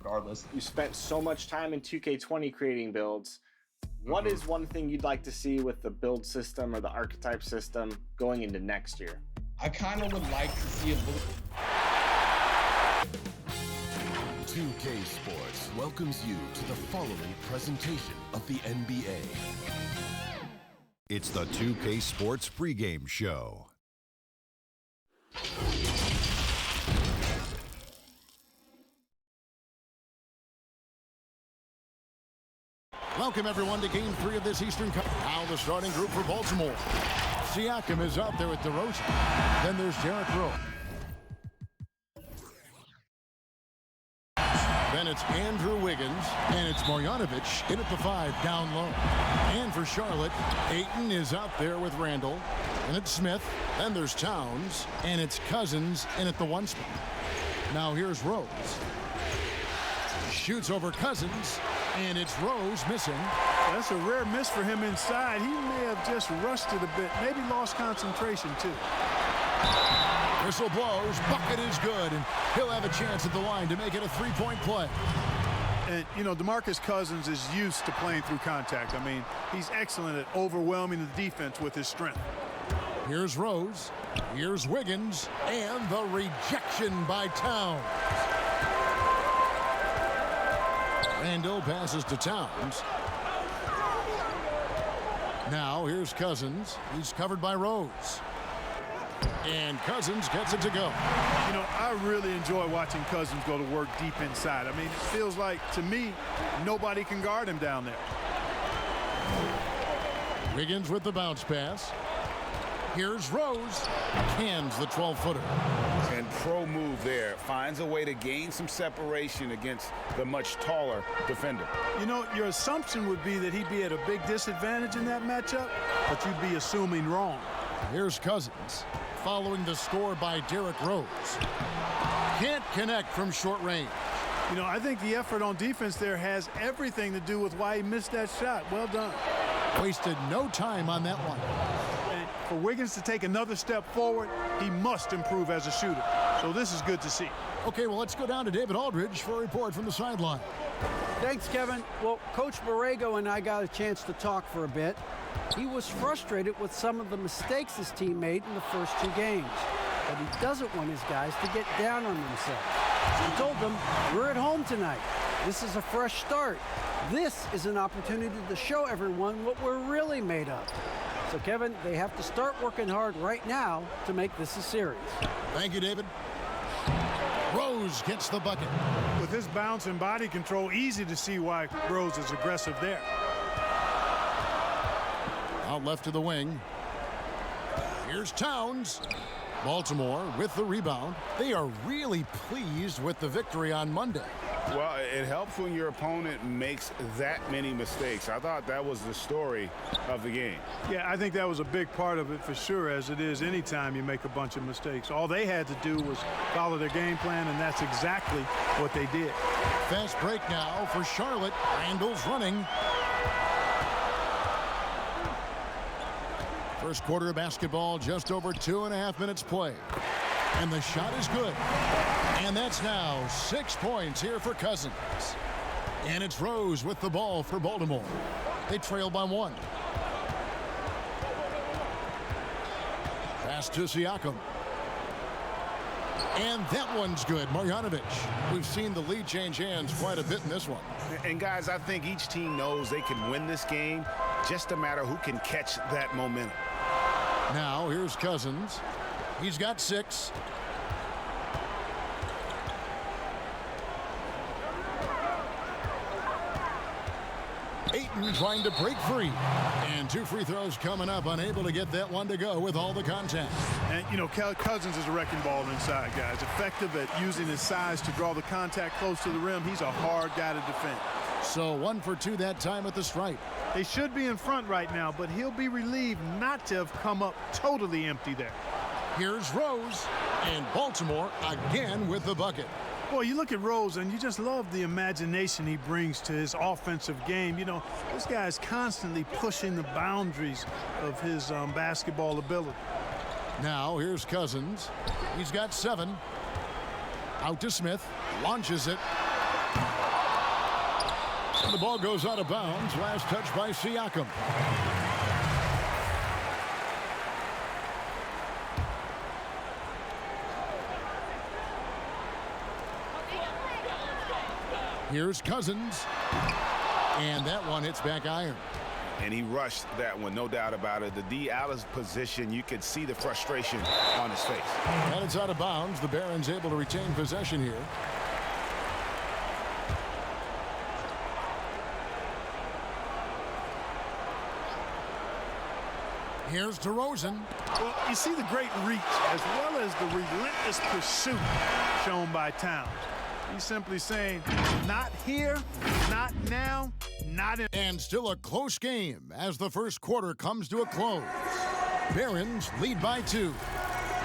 regardless. You spent so much time in 2K20 creating builds. What is one thing you'd like to see with the build system or the archetype system going into next year? I kind of would like to see a little. 2K Sports welcomes you to the following presentation of the NBA. It's the 2K Sports pregame show. Welcome, everyone, to Game 3 of this Eastern Cup. Now the starting group for Baltimore. Siakam is out there with DeRozan. Then there's Derrick Rose. Then it's Andrew Wiggins, and it's Marjanovic in at the 5 down low. And for Charlotte, Ayton is out there with Randall. And it's Smith. Then there's Towns, and it's Cousins in at the 1 spot. Now here's Rose. Shoots over Cousins, and it's Rose missing. That's a rare miss for him inside. He may have just rushed it a bit, maybe lost concentration too. Whistle blows, bucket is good, and he'll have a chance at the line to make it a three-point play. And, you know, DeMarcus Cousins is used to playing through contact. I mean, he's excellent at overwhelming the defense with his strength. Here's Rose, here's Wiggins, and the rejection by Towns. Randall passes to Towns. Now here's Cousins. He's covered by Rose. And Cousins gets it to go. You know, I really enjoy watching Cousins go to work deep inside. I mean, it feels like, to me, nobody can guard him down there. Wiggins with the bounce pass. Here's Rose. Cans the 12-footer. And pro move there. Finds a way to gain some separation against the much taller defender. You know, your assumption would be that he'd be at a big disadvantage in that matchup, but you'd be assuming wrong. Here's Cousins, following the score by Derrick Rose. Can't connect from short range. You know, I think the effort on defense there has everything to do with why he missed that shot. Well done. Wasted no time on that one. And for Wiggins to take another step forward, he must improve as a shooter. So this is good to see. Okay, well, let's go down to David Aldridge for a report from the sideline. Thanks, Kevin. Well, Coach Borrego and I got a chance to talk for a bit. He was frustrated with some of the mistakes his team made in the first 2 games, but he doesn't want his guys to get down on themselves. He told them, we're at home tonight. This is a fresh start. This is an opportunity to show everyone what we're really made of. So, Kevin, they have to start working hard right now to make this a series. Thank you, David. Rose gets the bucket. With his bounce and body control, easy to see why Rose is aggressive there. Out left to the wing. Here's Towns. Baltimore with the rebound. They are really pleased with the victory on Monday. Well, it helps when your opponent makes that many mistakes. I thought that was the story of the game. Yeah, I think that was a big part of it for sure, as it is anytime you make a bunch of mistakes. All they had to do was follow their game plan, and that's exactly what they did. Fast break now for Charlotte. Randall's running. First quarter of basketball, just over 2.5 minutes played. And the shot is good. And that's now 6 points here for Cousins. And it's Rose with the ball for Baltimore. They trail by 1. Pass to Siakam. And that one's good. Marjanovic. We've seen the lead change hands quite a bit in this one. And guys, I think each team knows they can win this game. Just a matter who can catch that momentum. Now here's Cousins. He's got 6. Ayton trying to break free. And 2 free throws coming up, unable to get that one to go with all the contact. And, you know, Cousins is a wrecking ball inside, guys. Effective at using his size to draw the contact close to the rim. He's a hard guy to defend. So 1 for 2 that time at the stripe. They should be in front right now, but he'll be relieved not to have come up totally empty there. Here's Rose. And Baltimore again with the bucket. Boy, you look at Rose, and you just love the imagination he brings to his offensive game. You know, this guy is constantly pushing the boundaries of his basketball ability. Now, here's Cousins. He's got 7. Out to Smith. Launches it. And the ball goes out of bounds. Last touch by Siakam. Here's Cousins. And that one hits back iron. And he rushed that one, no doubt about it. The D out of position, you could see the frustration on his face. And it's out of bounds. The Barons able to retain possession here. Here's DeRozan. Well, you see the great reach as well as the relentless pursuit shown by Towns. He's simply saying, not here, not now, not in. And still a close game as the first quarter comes to a close. Barons lead by 2.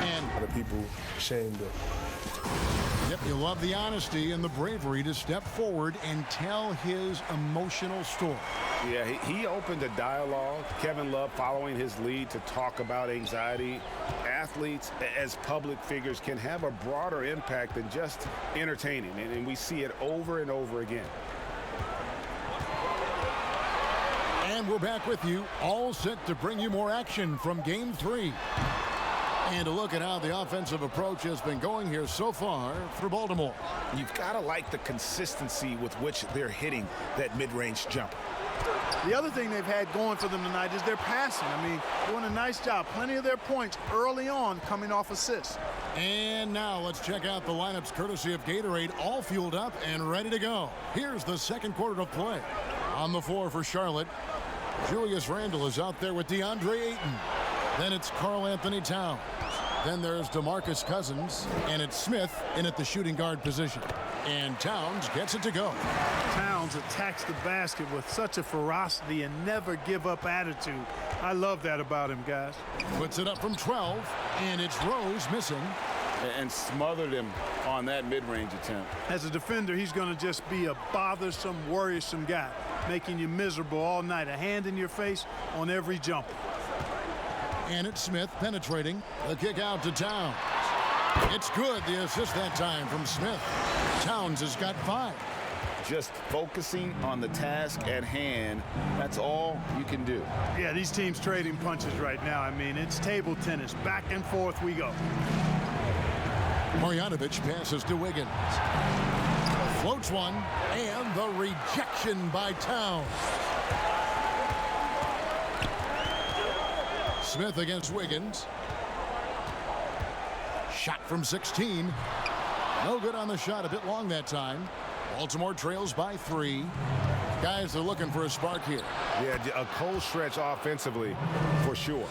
And A lot of people ashamed of. yep, you love the honesty and the bravery to step forward and tell his emotional story. Yeah, he opened a dialogue. Kevin Love following his lead to talk about anxiety. Athletes as public figures can have a broader impact than just entertaining, and we see it over and over again. And we're back with you, all set to bring you more action from Game 3. And to look at how the offensive approach has been going here so far for Baltimore. You've got to like the consistency with which they're hitting that mid-range jumper. The other thing they've had going for them tonight is their passing. I mean, doing a nice job. Plenty of their points early on coming off assists. And now let's check out the lineups courtesy of Gatorade, all fueled up and ready to go. Here's the second quarter of play. On the floor for Charlotte, Julius Randle is out there with DeAndre Ayton. Then it's Karl Anthony Towns. Then there's DeMarcus Cousins, and it's Smith in at the shooting guard position. And Towns gets it to go. Towns attacks the basket with such a ferocity and never give up attitude. I love that about him, guys. Puts it up from 12, and it's Rose missing. And smothered him on that mid-range attempt. As a defender, he's going to just be a bothersome, worrisome guy, making you miserable all night, a hand in your face on every jumper. And it's Smith penetrating. The kick out to Towns. It's good, the assist that time from Smith. Towns has got 5. Just focusing on the task at hand, that's all you can do. Yeah, these teams trading punches right now. I mean, it's table tennis. Back and forth we go. Marjanovic passes to Wiggins. Floats one, and the rejection by Towns. Smith against Wiggins. Shot from 16. No good on the shot, a bit long that time. Baltimore trails by 3. Guys are looking for a spark here. Yeah, a cold stretch offensively for sure.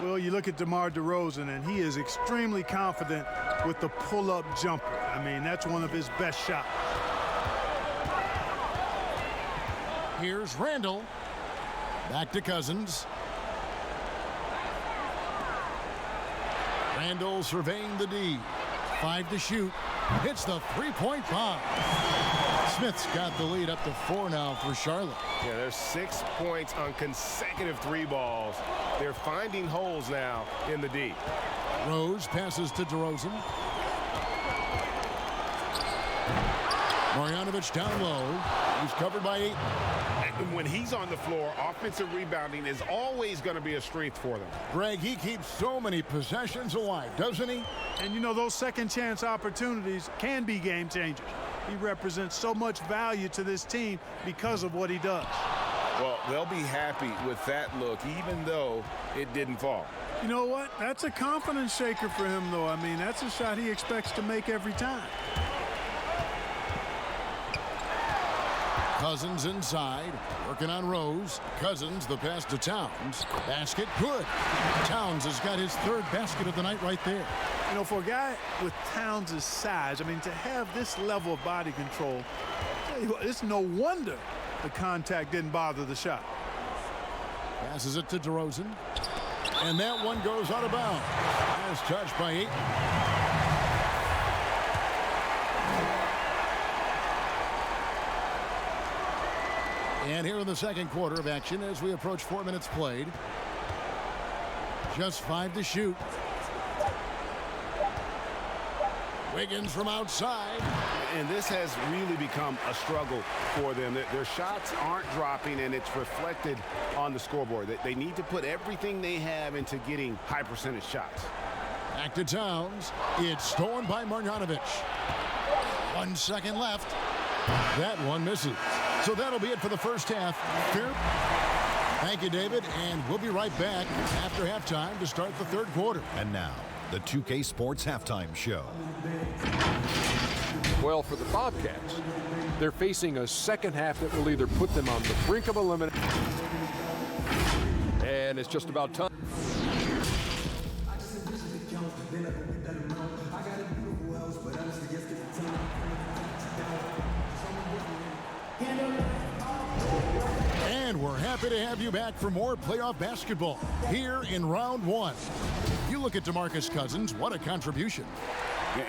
Well, you look at DeMar DeRozan, and he is extremely confident with the pull-up jumper. I mean, that's one of his best shots. Here's Randle. Back to Cousins. Randle surveying the D. 5 to shoot. Hits the three-point bomb. Smith's got the lead up to 4 now for Charlotte. Yeah, there's 6 points on consecutive 3 balls. They're finding holes now in the D. Rose passes to DeRozan. Marjanovic down low. He's covered by 8. And when he's on the floor, offensive rebounding is always going to be a strength for them. Greg, he keeps so many possessions alive, doesn't he? And you know, those second chance opportunities can be game changers. He represents so much value to this team because of what he does. Well, they'll be happy with that look, even though it didn't fall. You know what? That's a confidence shaker for him, though. I mean, that's a shot he expects to make every time. Cousins inside, working on Rose. Cousins, the pass to Towns. Basket good. Towns has got his 3rd basket of the night right there. You know, for a guy with Towns' size, I mean, to have this level of body control, tell you what, it's no wonder the contact didn't bother the shot. Passes it to DeRozan. And that one goes out of bounds. As touched by 8. And here in the second quarter of action as we approach 4 minutes played. Just 5 to shoot. Wiggins from outside. And this has really become a struggle for them. Their shots aren't dropping, and it's reflected on the scoreboard. They need to put everything they have into getting high percentage shots. Back to Towns. It's stolen by Marjanovic. 1 second left. That one misses. So that'll be it for the first half. Thank you, David, and we'll be right back after halftime to start the third quarter. And now, the 2K Sports Halftime Show. Well, for the Bobcats, they're facing a second half that will either put them on the brink of elimination, and it's just about time. And we're happy to have you back for more playoff basketball here in round one. You look at DeMarcus Cousins, what a contribution.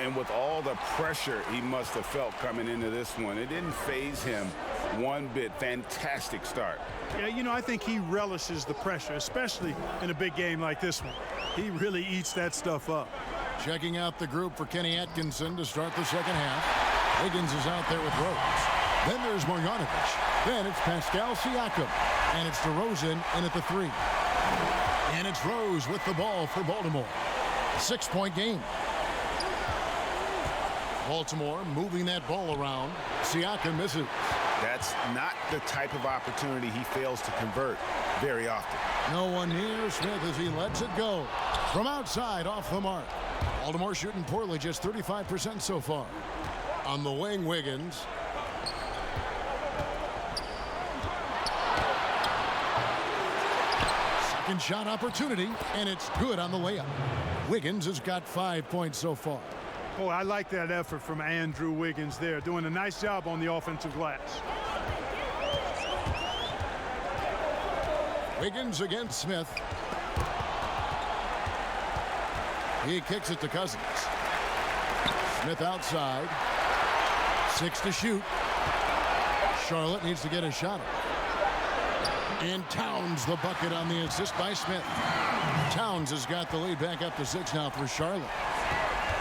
And with all the pressure he must have felt coming into this one, it didn't faze him one bit. Fantastic start. Yeah, you know, I think he relishes the pressure, especially in a big game like this one. He really eats that stuff up. Checking out the group for Kenny Atkinson to start the second half. Wiggins is out there with Rose. Then there's Marjanovic. Then it's Pascal Siakam. And it's DeRozan in at the 3. And it's Rose with the ball for Baltimore. 6-point game. Baltimore moving that ball around. Siakam misses. That's not the type of opportunity he fails to convert very often. No one near Smith as he lets it go. From outside, off the mark. Baltimore shooting poorly, just 35% so far. On the wing, Wiggins. Second shot opportunity, and it's good on the layup. Wiggins has got 5 points so far. Boy, I like that effort from Andrew Wiggins there, doing a nice job on the offensive glass. Wiggins against Smith. He kicks it to Cousins. Smith outside. 6 to shoot. Charlotte needs to get a shot up. And Towns the bucket on the assist by Smith. Towns has got the lead back up to 6 now for Charlotte.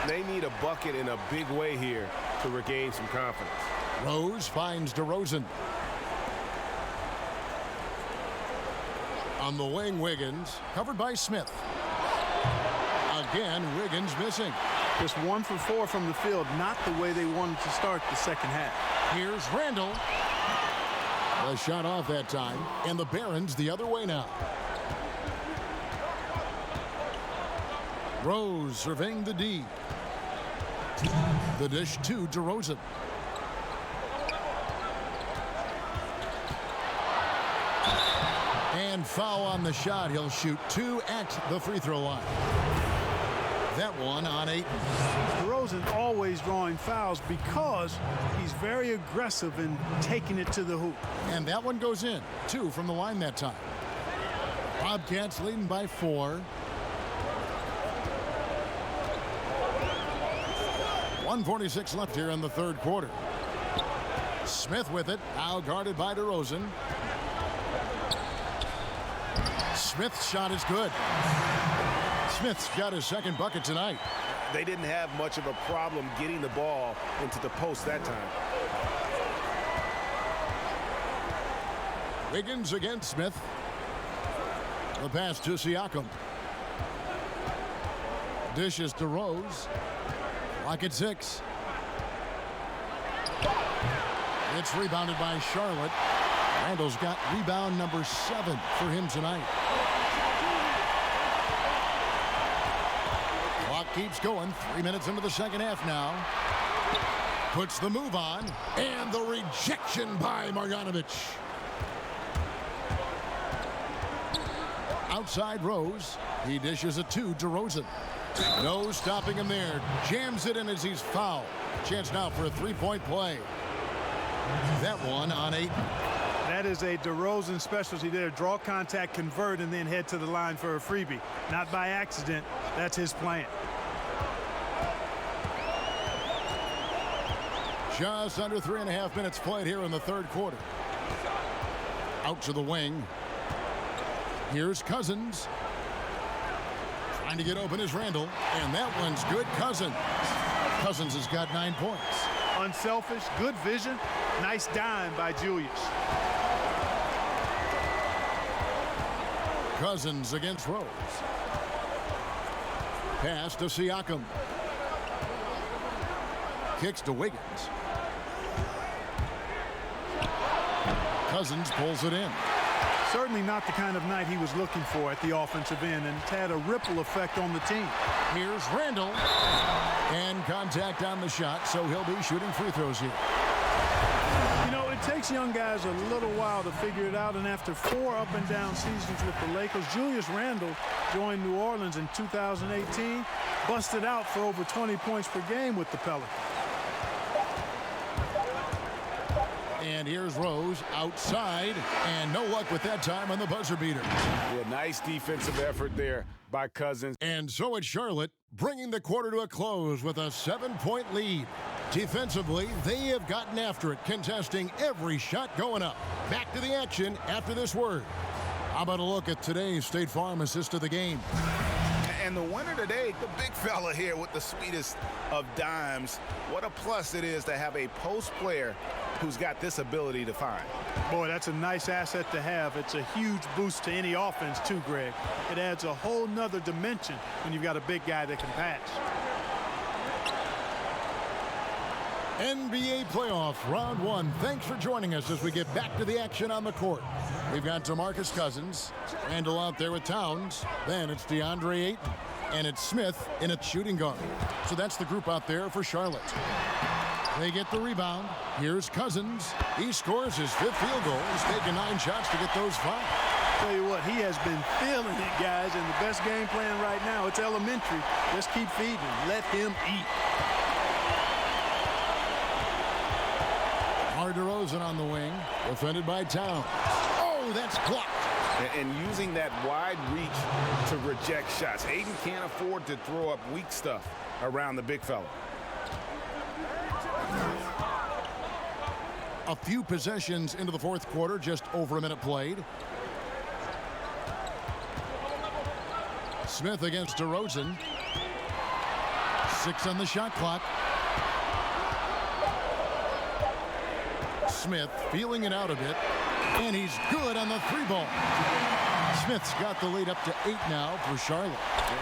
They need a bucket in a big way here to regain some confidence. Rose finds DeRozan. On the wing, Wiggins, covered by Smith. Again, Wiggins missing. Just 1 for 4 from the field, not the way they wanted to start the second half. Here's Randall. The shot off that time, and the Barons the other way now. Rose surveying the D. The dish to DeRozan. And foul on the shot. He'll shoot 2 at the free throw line. That one on 8. DeRozan always drawing fouls because he's very aggressive in taking it to the hoop. And that one goes in. 2 from the line that time. Bobcats leading by 4. 1:46 left here in the third quarter. Smith with it, now guarded by DeRozan. Smith's shot is good. Smith's got his second bucket tonight. They didn't have much of a problem getting the ball into the post that time. Wiggins against Smith. The pass to Siakam. Dishes to Rose. Lock at 6. It's rebounded by Charlotte. Randall's got rebound number 7 for him tonight. Clock keeps going. 3 minutes into the second half now. Puts the move on. And the rejection by Marjanovic. Outside Rose. He dishes it to DeRozan. No stopping him there. Jams it in as he's fouled. Chance now for a 3-point play. That one on 8. That is a DeRozan specialty there. Draw contact, convert, and then head to the line for a freebie. Not by accident. That's his plan. Just under 3.5 minutes played here in the third quarter. Out to the wing. Here's Cousins. Trying to get open is Randall, and that one's good. Cousins has got 9 points. Unselfish, good vision, nice dime by Julius. Cousins against Rose. Pass to Siakam. Kicks to Wiggins. Cousins pulls it in. Certainly not the kind of night he was looking for at the offensive end, and it's had a ripple effect on the team. Here's Randall. And contact on the shot, so he'll be shooting free throws here. You know, it takes young guys a little while to figure it out, and after 4 up-and-down seasons with the Lakers, Julius Randle joined New Orleans in 2018, busted out for over 20 points per game with the Pelicans. And here's Rose outside, and no luck with that time on the buzzer beater. Yeah, nice defensive effort there by Cousins. And so it's Charlotte, bringing the quarter to a close with a 7-point lead. Defensively, they have gotten after it, contesting every shot going up. Back to the action after this word. How about a look at today's State Farm assist of the game? And the winner today, the big fella here with the sweetest of dimes. What a plus it is to have a post player who's got this ability to find. Boy, that's a nice asset to have. It's a huge boost to any offense, too, Greg. It adds a whole nother dimension when you've got a big guy that can pass. NBA playoffs, round 1. Thanks for joining us as we get back to the action on the court. We've got DeMarcus Cousins, Randall out there with Towns. Then it's DeAndre Ayton, and it's Smith in its shooting guard. So that's the group out there for Charlotte. They get the rebound. Here's Cousins. He scores his 5th field goal. He's taken 9 shots to get those 5. Tell you what, he has been feeling it, guys, and the best game plan right now, it's elementary. Just keep feeding. Let him eat. DeRozan on the wing, defended by Towns. Oh, that's blocked. And using that wide reach to reject shots. Ayton can't afford to throw up weak stuff around the big fella. A few possessions into the 4th quarter, just over a minute played. Smith against DeRozan. 6 on the shot clock. Smith feeling it out a bit, and he's good on the 3-ball. Smith's got the lead up to 8 now for Charlotte.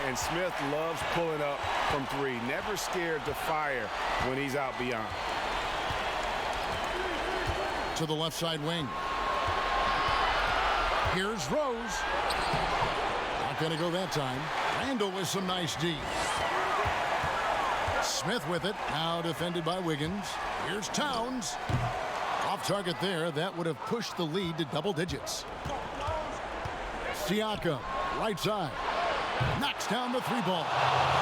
And Smith loves pulling up from 3. Never scared to fire when he's out beyond. To the left side wing. Here's Rose. Not going to go that time. Randall with some nice D. Smith with it. Now defended by Wiggins. Here's Towns. Off target there. That would have pushed the lead to double digits. Siakam, right side. Knocks down the 3-ball.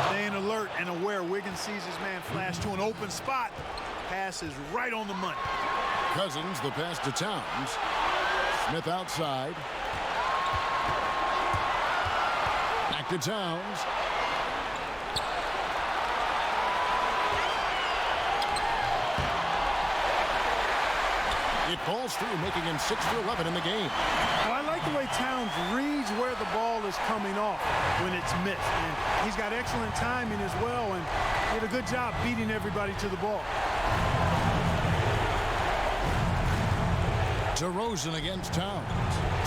Staying alert and aware. Wiggins sees his man flash to an open spot. Pass is right on the money. Cousins, the pass to Towns. Smith outside. Back to Towns. It falls through, making him 6 for 11 in the game. Well, I like the way Towns reads where the ball is coming off when it's missed. And he's got excellent timing as well, and did a good job beating everybody to the ball. DeRozan against Towns.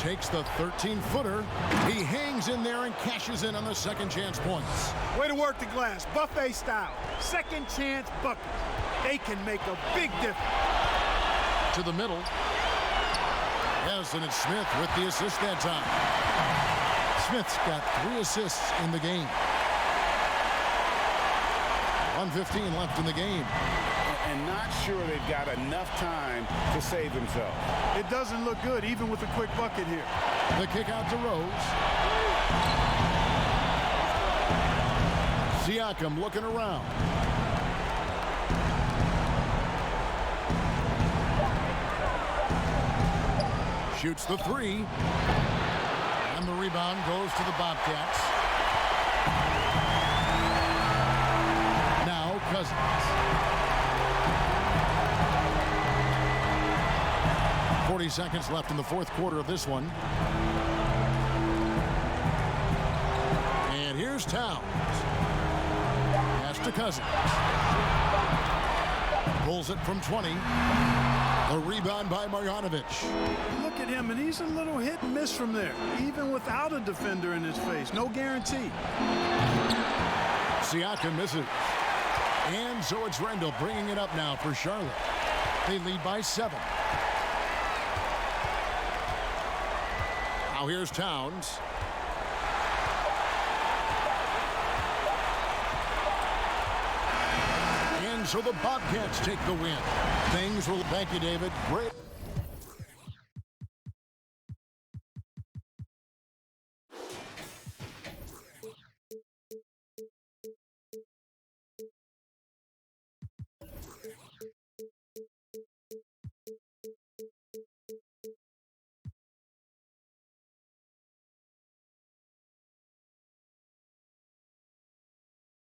Takes the 13-footer. He hangs in there and cashes in on the second chance points. Way to work the glass, buffet style. Second chance bucket. They can make a big difference. To the middle. Yes, and it's Smith with the assist that time. Smith's got 3 assists in the game. 1:15 left in the game. And not sure they've got enough time to save themselves. It doesn't look good, even with a quick bucket here. The kick out to Rose. Siakam looking around. Shoots the 3. And the rebound goes to the Bobcats. Now Cousins. 40 seconds left in the 4th quarter of this one. And here's Towns. Pass to Cousins. Pulls it from 20. A rebound by Marjanovic. Look at him, and he's a little hit and miss from there, even without a defender in his face. No guarantee. Siakam misses. And so it's Randall bringing it up now for Charlotte. They lead by 7. Now here's Towns. And so the Bobcats take the win. Thank you, David. Great.